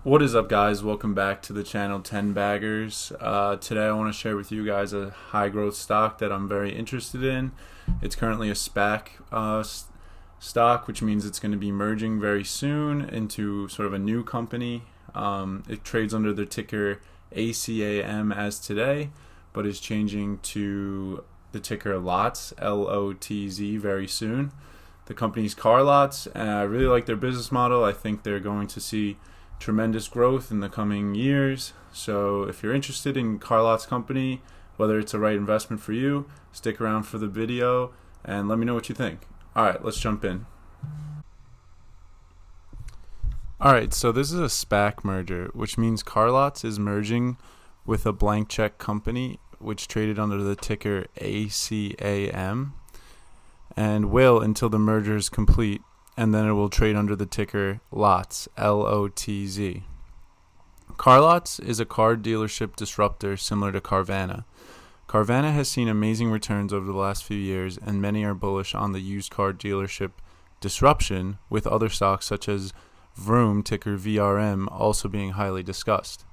What is up, guys? Welcome back to the channel 10 Baggers. Today I want to share with you guys a high growth stock that I'm very interested in. It's currently a SPAC stock, which means it's going to be merging very soon into sort of a new company. It trades under the ticker ACAM as today, but is changing to the ticker LOTZ, LOTZ, very soon. The company's Carlotz, and I really like their business model. I think they're going to see tremendous growth in the coming years. So if you're interested in Carlotz company, whether it's a right investment for you, stick around for the video and let me know what you think. All right, let's jump in. All right, so this is a SPAC merger, which means Carlotz is merging with a blank check company which traded under the ticker ACAM and will until the merger is complete, and then it will trade under the ticker LOTZ, LOTZ. Carlotz is a car dealership disruptor similar to Carvana. Carvana has seen amazing returns over the last few years, and many are bullish on the used car dealership disruption, with other stocks such as Vroom, ticker VRM, also being highly discussed.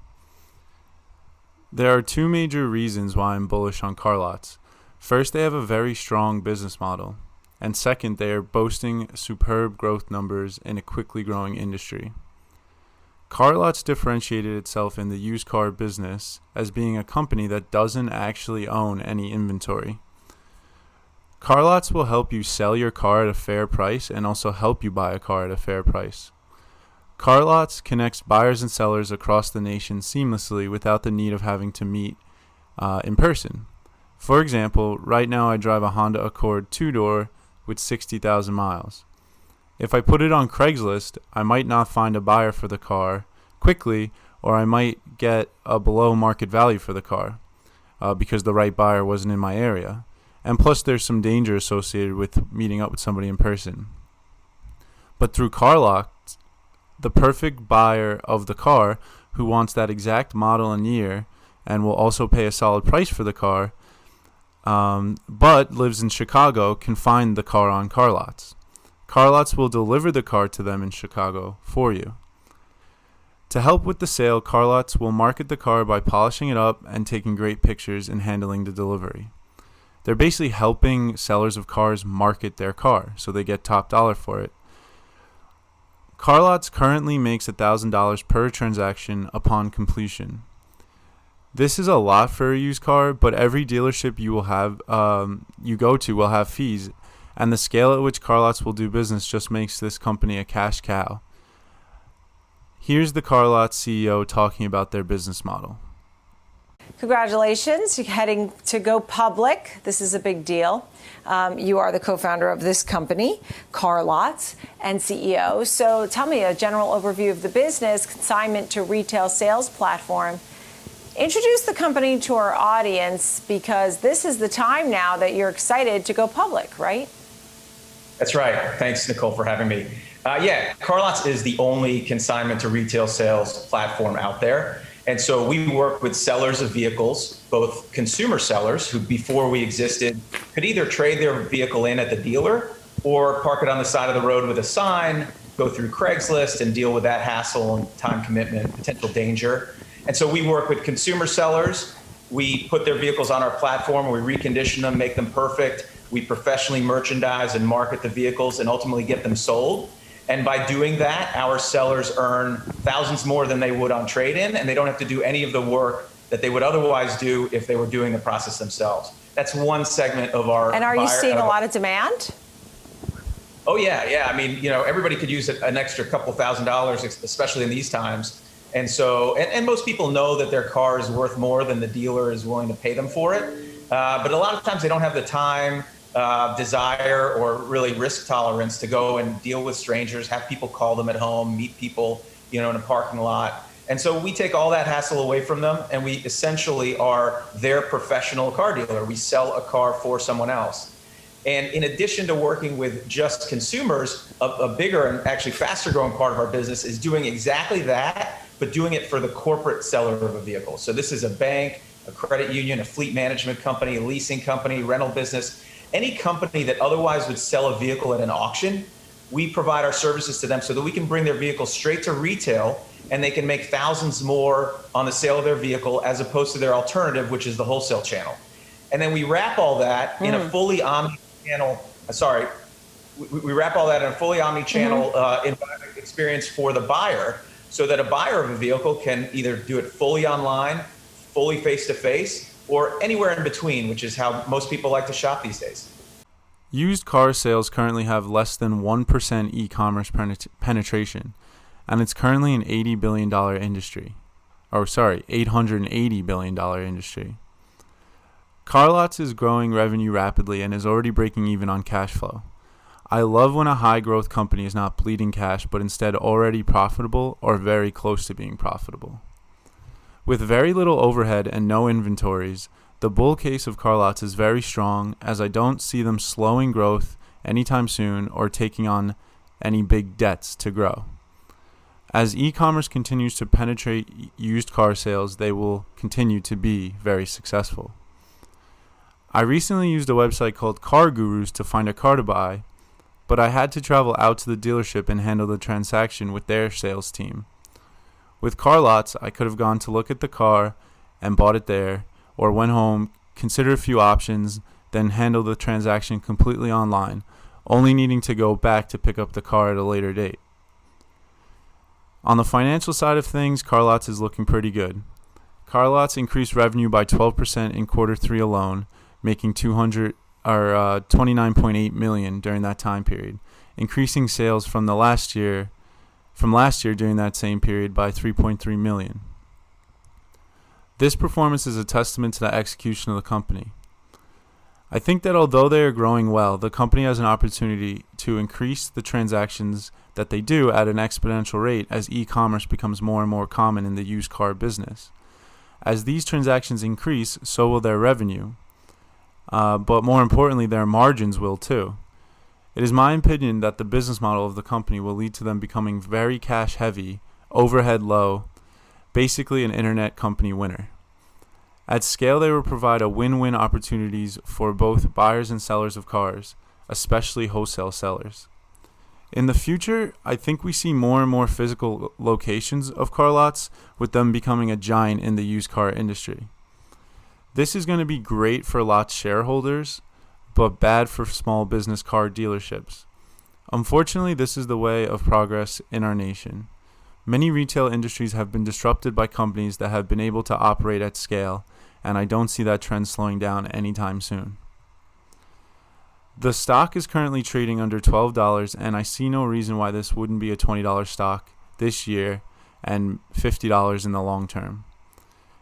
There are two major reasons why I'm bullish on Carlotz. First, they have a very strong business model. And second, they are boasting superb growth numbers in a quickly growing industry. Carlotz differentiated itself in the used car business as being a company that doesn't actually own any inventory. Carlotz will help you sell your car at a fair price and also help you buy a car at a fair price. Carlotz connects buyers and sellers across the nation seamlessly without the need of having to meet in person. For example, right now I drive a Honda Accord two-door with 60,000 miles. If I put it on Craigslist, I might not find a buyer for the car quickly, or I might get a below market value for the car because the right buyer wasn't in my area. And plus there's some danger associated with meeting up with somebody in person. But through Carlotz, the perfect buyer of the car who wants that exact model and year and will also pay a solid price for the car, but lives in Chicago, can find the car on Carlotz. Carlotz will deliver the car to them in Chicago for you. To help with the sale, Carlotz will market the car by polishing it up and taking great pictures and handling the delivery. They're basically helping sellers of cars market their car, so they get top dollar for it. Carlotz currently makes $1,000 per transaction upon completion. This is a lot for a used car, but every dealership you go to will have fees, and the scale at which Carlotz will do business just makes this company a cash cow. Here's the Carlotz CEO talking about their business model. Congratulations, you're heading to go public. This is a big deal. You are the co-founder of this company, Carlotz, and CEO. So tell me a general overview of the business, consignment to retail sales platform. Introduce the company to our audience, because this is the time now that you're excited to go public, right? That's right. Thanks, Nicole, for having me. Carlotz is the only consignment to retail sales platform out there. And so we work with sellers of vehicles, both consumer sellers who before we existed could either trade their vehicle in at the dealer or park it on the side of the road with a sign, go through Craigslist and deal with that hassle and time commitment, potential danger. And so we work with consumer sellers. We put their vehicles on our platform, we recondition them, make them perfect. We professionally merchandise and market the vehicles and ultimately get them sold. And by doing that, our sellers earn thousands more than they would on trade-in, and they don't have to do any of the work that they would otherwise do if they were doing the process themselves. That's one segment of our And are you seeing a lot of demand? Oh, yeah. I mean, everybody could use an extra couple $1,000s, especially in these times. And so, and most people know that their car is worth more than the dealer is willing to pay them for it. But a lot of times they don't have the time, desire, or really risk tolerance to go and deal with strangers, have people call them at home, meet people, in a parking lot. And so we take all that hassle away from them, and we essentially are their professional car dealer. We sell a car for someone else. And in addition to working with just consumers, a bigger and actually faster growing part of our business is doing exactly that, but doing it for the corporate seller of a vehicle. So this is a bank, a credit union, a fleet management company, a leasing company, rental business, any company that otherwise would sell a vehicle at an auction. We provide our services to them so that we can bring their vehicle straight to retail and they can make thousands more on the sale of their vehicle as opposed to their alternative, which is the wholesale channel. And then we wrap all that in a fully omni-channel, we wrap all that in a fully omni-channel experience for the buyer, so that a buyer of a vehicle can either do it fully online, fully face-to-face, or anywhere in between, which is how most people like to shop these days. Used car sales currently have less than 1% e-commerce penetration, and it's currently an $80 billion industry. $880 billion industry. Carlotz is growing revenue rapidly and is already breaking even on cash flow. I love when a high-growth company is not bleeding cash, but instead already profitable or very close to being profitable. With very little overhead and no inventories, the bull case of Carlotz is very strong, as I don't see them slowing growth anytime soon or taking on any big debts to grow. As e-commerce continues to penetrate used car sales, they will continue to be very successful. I recently used a website called Car Gurus to find a car to buy, but I had to travel out to the dealership and handle the transaction with their sales team. With Carlotz, I could have gone to look at the car and bought it there, or went home, considered a few options, then handle the transaction completely online, only needing to go back to pick up the car at a later date. On the financial side of things, Carlotz is looking pretty good. Carlotz increased revenue by 12% in quarter 3 alone, making $29.8 million during that time period, increasing sales from last year during that same period by $3.3 million. This performance is a testament to the execution of the company. I think that although they are growing well, the company has an opportunity to increase the transactions that they do at an exponential rate as e-commerce becomes more and more common in the used car business. As these transactions increase, so will their revenue. But more importantly, their margins will too. It is my opinion that the business model of the company will lead to them becoming very cash heavy, overhead low, basically an internet company winner. At scale, they will provide a win-win opportunities for both buyers and sellers of cars, especially wholesale sellers. In the future, I think we see more and more physical locations of Carlotz, with them becoming a giant in the used car industry. This is going to be great for LOTZ shareholders, but bad for small business car dealerships. Unfortunately, this is the way of progress in our nation. Many retail industries have been disrupted by companies that have been able to operate at scale, and I don't see that trend slowing down anytime soon. The stock is currently trading under $12, and I see no reason why this wouldn't be a $20 stock this year and $50 in the long term.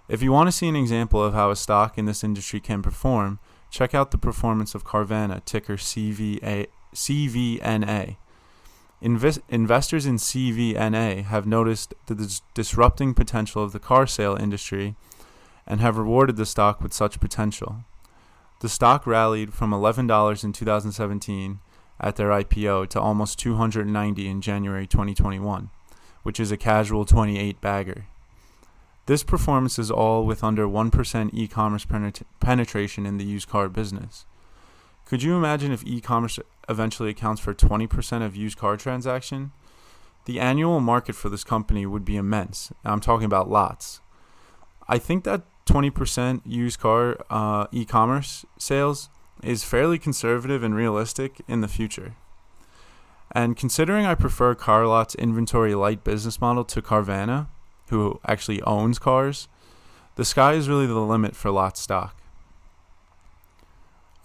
If you want to see an example of how a stock in this industry can perform, check out the performance of Carvana, ticker CVNA. Investors in CVNA have noticed the disrupting potential of the car sale industry and have rewarded the stock with such potential. The stock rallied from $11 in 2017 at their IPO to almost $290 in January 2021, which is a casual 28 bagger. This performance is all with under 1% e-commerce penetration in the used car business. Could you imagine if e-commerce eventually accounts for 20% of used car transaction? The annual market for this company would be immense. I'm talking about LOTZ. I think that 20% used car e-commerce sales is fairly conservative and realistic in the future. And considering I prefer Carlotz's inventory light business model to Carvana, who actually owns cars, the sky is really the limit for LOTZ stock.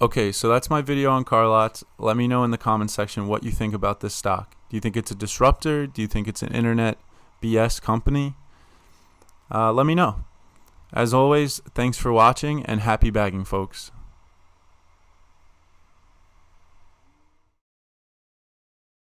Okay, so that's my video on Carlotz. Let me know in the comments section what you think about this stock. Do you think it's a disruptor? Do you think it's an internet BS company? Let me know. As always, thanks for watching and happy bagging, folks.